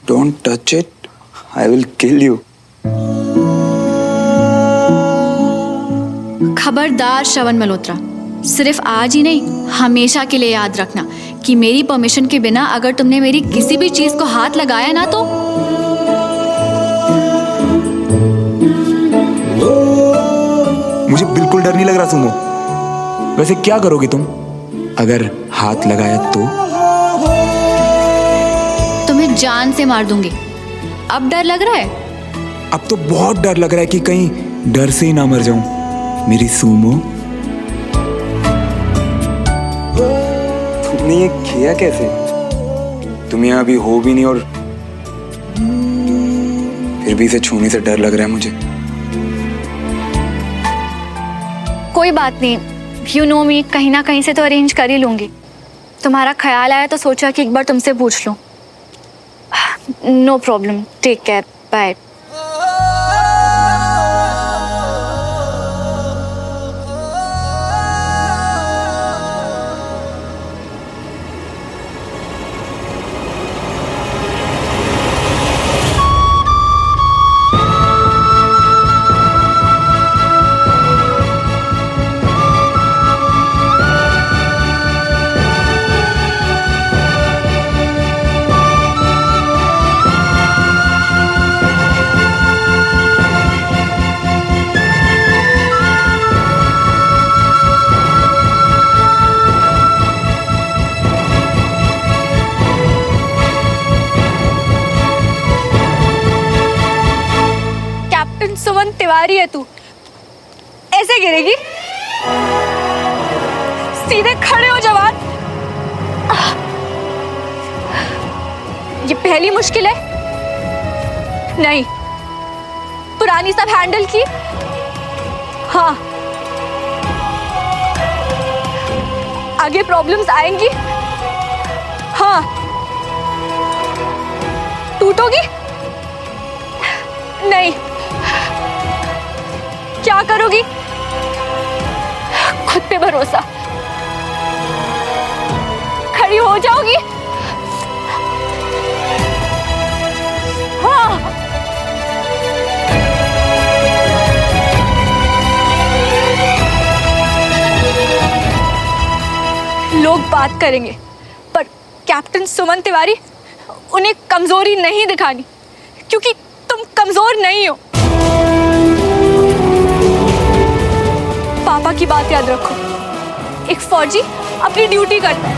Don't touch it, I will kill you. खबरदार श्रवण मल्होत्रा, सिर्फ आज ही नहीं हमेशा के लिए याद रखना कि मेरी परमिशन के बिना अगर तुमने मेरी किसी भी चीज को हाथ लगाया ना तो मुझे बिल्कुल डर नहीं लग रहा सुमो। वैसे क्या करोगी तुम अगर हाथ लगाया तो? तुम्हें जान से मार दूंगी। अब डर लग रहा है? अब तो बहुत डर लग रहा है कि कहीं डर से ही ना मर जाऊं मेरी सुमो। तुमने ये किया कैसे? तुम यहाँ अभी हो भी नहीं और फिर भी इसे छूने से डर लग रहा है मुझे। कोई बात नहीं, यू नो मी, कहीं ना कहीं से तो अरेंज कर ही लूंगी। तुम्हारा ख्याल आया तो सोचा कि एक बार तुमसे पूछ लूं। No problem, take care, bye. Suman Tiwari है तू, ऐसे गिरेगी? सीधे खड़े हो जवान। ये पहली मुश्किल है? नहीं, पुरानी सब हैंडल की। हाँ, आगे प्रॉब्लम्स आएंगी। हाँ, टूटोगी? नहीं। क्या करोगी? खुद पे भरोसा। खड़ी हो जाओगी? हाँ। लोग बात करेंगे पर कैप्टन सुमन तिवारी, उन्हें कमजोरी नहीं दिखानी क्योंकि तुम कमजोर नहीं हो। पापा की बात याद रखो, एक फौजी अपनी ड्यूटी करता है,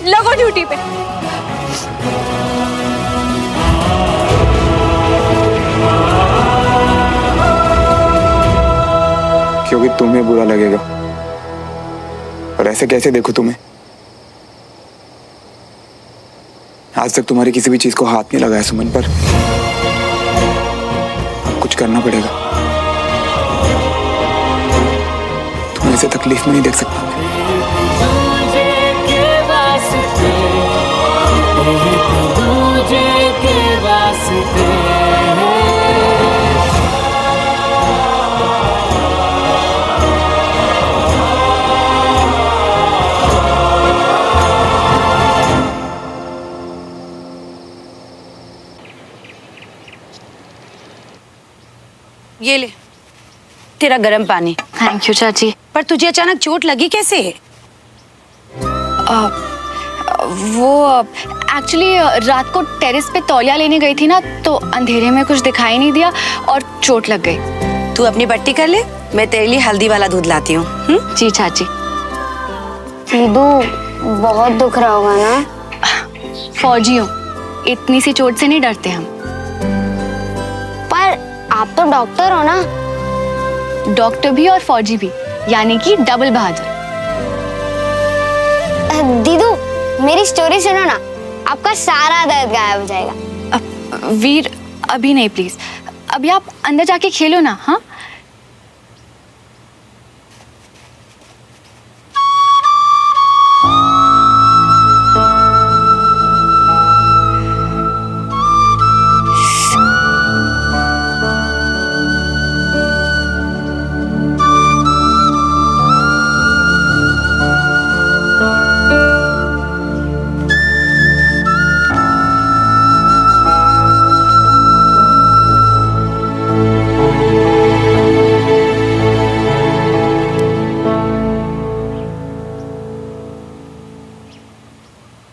लगो ड्यूटी पे। क्योंकि तुम्हें बुरा लगेगा, और ऐसे कैसे देखो तुम्हें? आज तक तुम्हारी किसी भी चीज को हाथ नहीं लगाया सुमन, पर अब कुछ करना पड़ेगा। ऐसे तकलीफ में नहीं देख सकता। ये ले तेरा गर्म पानी। थैंक यू चाची। पर तुझे अचानक चोट लगी कैसे? वो एक्चुअली रात को टेरेस पे तौलिया लेने गई थी ना, तो अंधेरे में कुछ दिखाई नहीं दिया और चोट लग गई। तू अपनी पट्टी कर ले, मैं तेरे लिए हल्दी वाला दूध लाती हूँ। जी चाची। दीदू, बहुत दुख रहा होगा ना? फौजी हो, इतनी सी चोट से नहीं डरते हम। पर आप तो डॉक्टर हो ना? डॉक्टर भी और फौजी भी, यानी कि डबल बहादुर। दीदू, मेरी स्टोरी सुनो ना, आपका सारा दर्द गायब हो जाएगा। वीर, अभी नहीं प्लीज, अभी आप अंदर जाके खेलो ना। हाँ,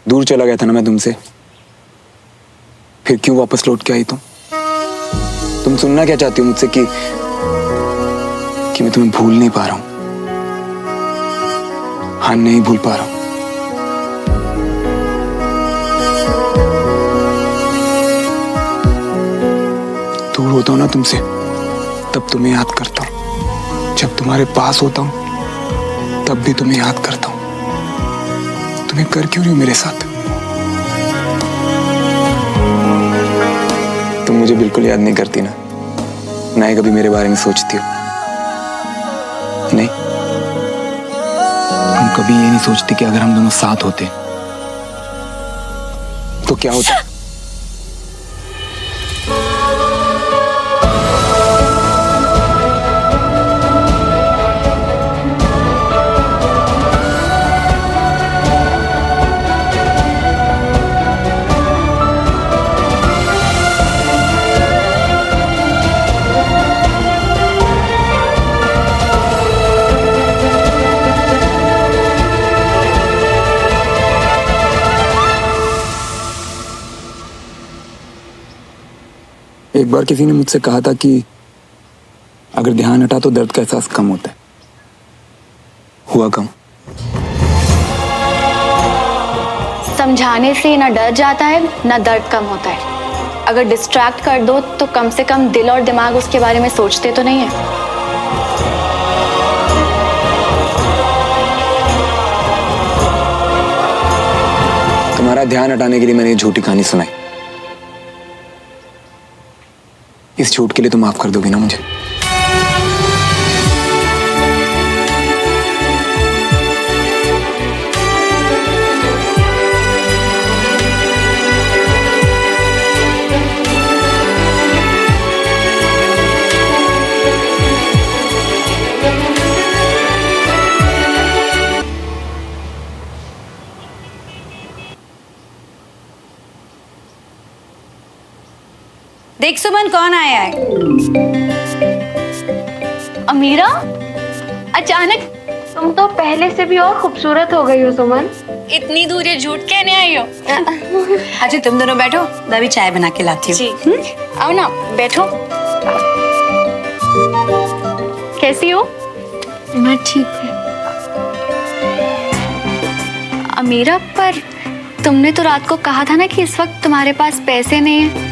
दूर चला गया था ना मैं तुमसे, फिर क्यों वापस लौट के आई तुम सुनना क्या चाहती हो मुझसे कि मैं तुम्हें भूल नहीं पा रहा हूं? हाँ, नहीं भूल पा रहा हूं। दूर होता हूं ना तुमसे, तब तुम्हें याद करता हूं। जब तुम्हारे पास होता हूं तब भी तुम्हें याद करता हूं। तुम्हें कर क्यों रही हो मेरे साथ? तुम मुझे बिल्कुल याद नहीं करती ना ही कभी मेरे बारे में सोचती हो। नहीं, तुम कभी ये नहीं सोचती कि अगर हम दोनों साथ होते तो क्या होता? एक बार किसी ने मुझसे कहा था कि अगर ध्यान हटा तो दर्द का एहसास कम होता है। हुआ कम। समझाने से ना डर जाता है ना दर्द कम होता है। अगर डिस्ट्रैक्ट कर दो तो कम से कम दिल और दिमाग उसके बारे में सोचते तो नहीं है। तुम्हारा ध्यान हटाने के लिए मैंने ये झूठी कहानी सुनाई। इस झूठ के लिए तुम माफ कर दोगी ना मुझे? देख सुमन, कौन आया है? अमीरा, अचानक तुम तो पहले से भी और खूबसूरत हो गई हो सुमन। इतनी दूर ये झूठ कहने आई हो? अच्छा तुम दोनों बैठो, मैं भी चाय बना के लाती हूँ। आओ ना, बैठो। कैसी हो? मैं ठीक है। अमीरा, पर तुमने तो रात को कहा था ना कि इस वक्त तुम्हारे पास पैसे नहीं है।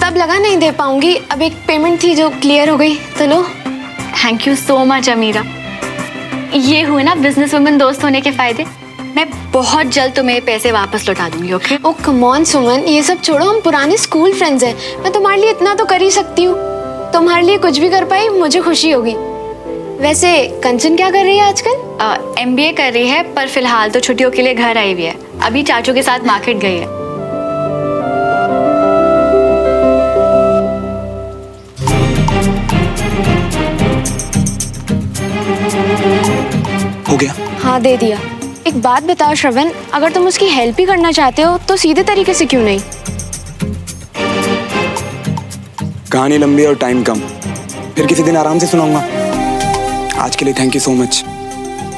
तब लगा नहीं दे पाऊंगी, अब एक पेमेंट थी जो क्लियर हो गई, तो लो। थैंक यू सो मच अमीरा। ये हुए ना बिजनेस वुमेन दोस्त होने के फायदे। मैं बहुत जल्द तुम्हें पैसे वापस लौटा दूंगी, ओके? ओ कम ऑन सुमन, ये सब छोड़ो, हम पुराने स्कूल फ्रेंड्स हैं। मैं तुम्हारे लिए इतना तो कर ही सकती हूँ। तुम्हारे लिए कुछ भी कर पाई मुझे खुशी होगी। वैसे कंचन क्या कर रही है आजकल? MBA कर रही है, पर फिलहाल तो छुट्टियों के लिए घर आई हुई है। अभी चाचू के साथ मार्केट गई है। हो गया? हाँ दे दिया। एक बात बताओ श्रवण, अगर तुम उसकी हेल्प ही करना चाहते हो तो सीधे तरीके से क्यों नहीं? कहानी लंबी और टाइम कम, फिर किसी दिन आराम से सुनाऊंगा। आज के लिए thank you so much.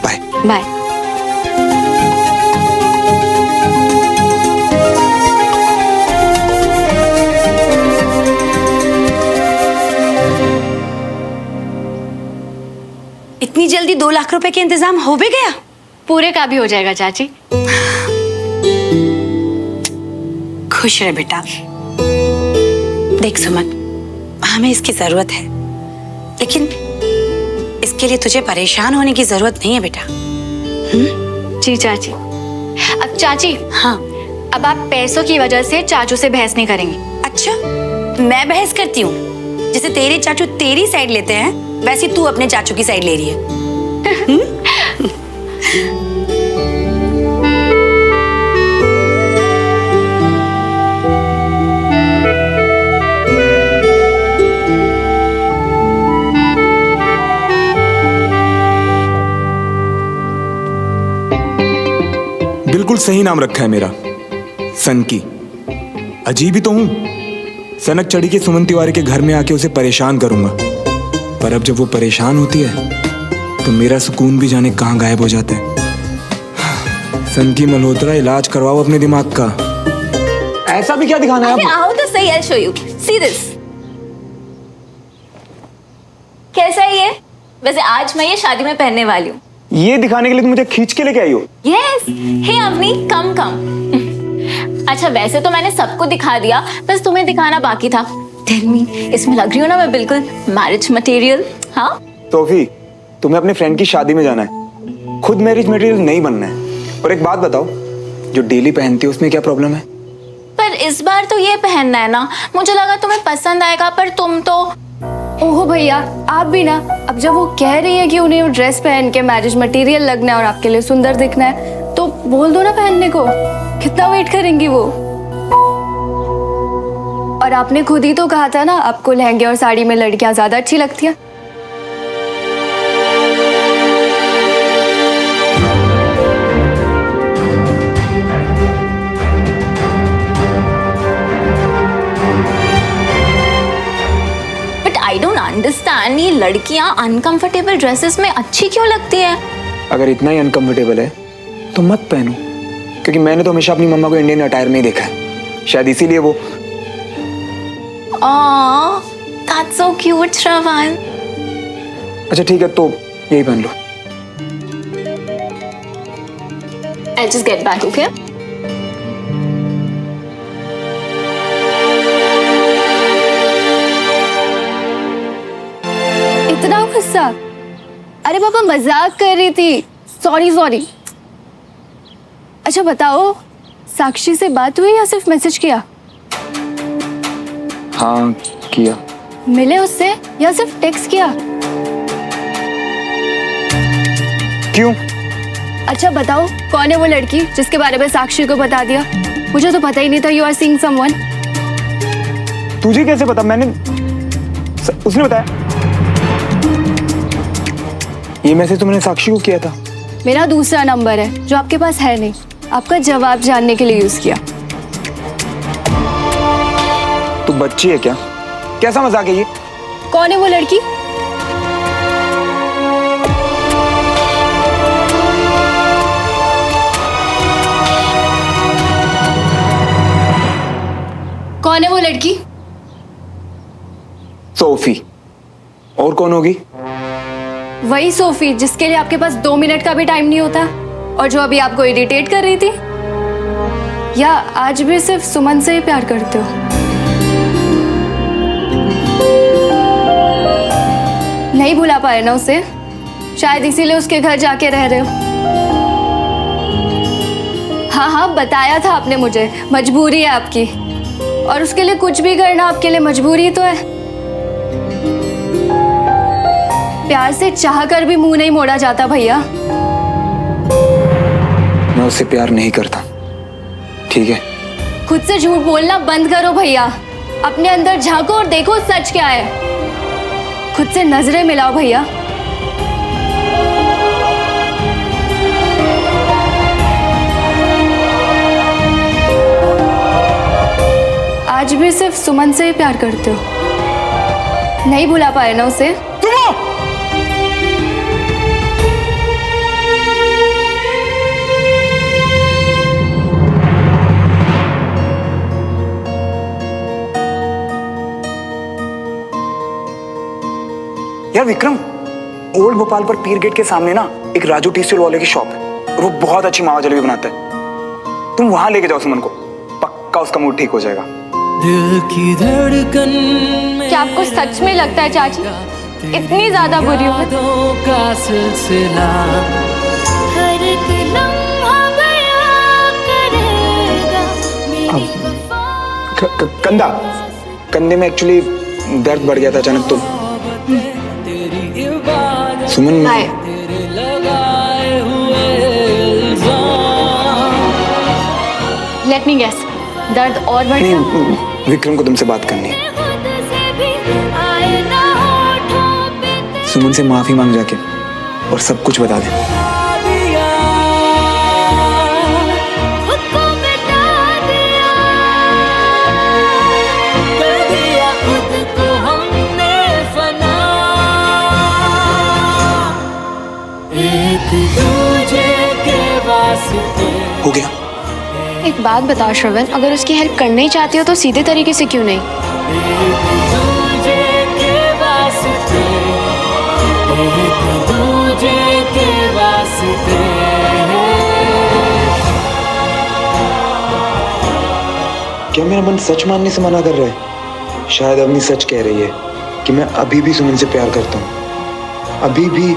Bye bye. इतनी जल्दी 2 लाख रुपए के इंतजाम हो भी गया? पूरे का भी हो जाएगा चाची। खुश रहे बेटा। देख सुमन, हमें इसकी जरूरत है, लेकिन इसके लिए तुझे परेशान होने की जरूरत नहीं है बेटा। जी चाची। अब चाची, हाँ। अब आप पैसों की वजह से चाचू से बहस नहीं करेंगी। अच्छा, मैं बहस करती हूँ? जैसे तेरे चाचू तेरी साइड लेते हैं, वैसे तू अपने चाचू की साइड ले रही है। बिल्कुल सही नाम रखा है मेरा, सनकी। अजीब ही तो हूं। सनक चढ़ी के सुमन तिवारी के घर में आके उसे परेशान करूंगा, पर अब जब वो परेशान होती है तो मेरा सुकून भी जाने कहां गायब हो जाता है। संकी मल्होत्रा, इलाज करवाओ अपने दिमाग का। ऐसा भी क्या दिखाना है अरे आपको? आओ तो सही, I'll show you. See this. कैसा है ये? वैसे आज मैं ये शादी में पहनने वाली हूँ। ये दिखाने के लिए तुम मुझे खींच के लेके आई हो? Yes. Hey अवनी, कम कम। अच्छा वैसे तो मैंने सबको दिखा दिया, बस तुम्हें दिखाना बाकी था। Tell me, इसमें लग रही हूँ ना मैं बिल्कुल मैरिज मटेरियल? हाँ? सोफी, तुम्हें अपने फ्रेंड की शादी में जाना है, खुद मैरिज मटेरियल नहीं बनना है। और एक बात बताओ, जो डेली पहनती हो उसमें क्या प्रॉब्लम है? पर इस बार तो ये पहनना है ना, मुझे लगा तुम्हें पसंद आएगा, पर तुम तो। ओहो भैया, आप भी ना, अब जब वो कह रही है कि उन्हें वो ड्रेस पहन के मैरिज मटेरियल लगना है और आपके लिए सुंदर दिखना है, तो बोल दो ना पहनने को। कितना वेट करेंगी वो? और आपने खुद ही तो कहा था ना, आपको लहंगे और साड़ी में लड़कियां ज्यादा अच्छी लगती हैं। आई डोंट अंडरस्टैंड, ये लड़कियां अनकंफर्टेबल ड्रेसेस में अच्छी क्यों लगती है? अगर इतना ही अनकंफर्टेबल है तो मत पहनो, क्योंकि मैंने तो हमेशा अपनी मम्मा को इंडियन अटायर में ही देखा है, शायद इसीलिए वो। That's so cute, श्रवण। अच्छा ठीक है, तो यही पहन लो। I'll just get back, okay? इतना गुस्सा? अरे पापा मजाक कर रही थी, सॉरी। अच्छा बताओ, साक्षी से बात हुई या सिर्फ मैसेज किया? हाँ किया। मिले उससे या सिर्फ टेक्स्ट किया? क्यों? अच्छा बताओ, कौन है वो लड़की जिसके बारे में साक्षी को बता दिया? मुझे तो पता ही नहीं था यू आर सीइंग समवन। तुझे कैसे पता? उसने बताया। ये मैसेज तो मैंने साक्षी को किया था। मेरा दूसरा नंबर है जो आपके पास है नहीं, आपका जवाब जानने के लिए यूज किया। तू बच्ची है क्या? कैसा मजाक है ये? कौन है वो लड़की? कौन है वो लड़की? सोफी। और कौन होगी? वही सोफी जिसके लिए आपके पास 2 मिनट का भी टाइम नहीं होता, और जो अभी आपको इरिटेट कर रही थी। या आज भी सिर्फ सुमन से ही प्यार करते हो? नहीं भुला पाए ना उसे, शायद इसीलिए उसके घर जाके रह रहे हो। हाँ बताया था आपने मुझे, मजबूरी है आपकी, और उसके लिए कुछ भी करना आपके लिए मजबूरी तो है। प्यार से चाह कर भी मुंह नहीं मोड़ा जाता भैया। मैं उससे प्यार नहीं करता, ठीक है? खुद से झूठ बोलना बंद करो भैया, अपने अंदर झांको और देखो सच क्या है। खुद से नजरें मिलाओ भैया। आज भी सिर्फ सुमन से ही प्यार करते हो? नहीं भुला पाए ना उसे? यार विक्रम, ओल्ड भोपाल पर पीर गेट के सामने ना एक राजू टी स्टॉल वाले की शॉप है, और वो बहुत अच्छी मावा जलेबी बनाता है। तुम वहां लेके जाओ सुमन को, पक्का उसका मूड ठीक हो जाएगा। दिल की धड़कन में क्या आपको सच में लगता है चाची इतनी ज्यादा बुरी हो? का सिलसिला हर एक लम्हा बयां करेगा मेरी कंधे में एक्चुअली दर्द बढ़ गया था अचानक, तो सुमन लगाए हुए इल्जाम। लेट मी गेस, दर्द और बढ़ गया? नहीं, विक्रम को तुमसे बात करनी है। सुमन से माफी मांग जाके और सब कुछ बता दे। एक दूजे के वास्ते हो गया। एक बात बताओ श्रवण, अगर उसकी हेल्प करना ही चाहती हो तो सीधे तरीके से क्यों नहीं? दूजे के वास्ते, एक दूजे के वास्ते। क्या मेरा मन सच मानने से मना कर रहा है? शायद अवनी सच कह रही है कि मैं अभी भी सुमन से प्यार करता हूँ, अभी भी।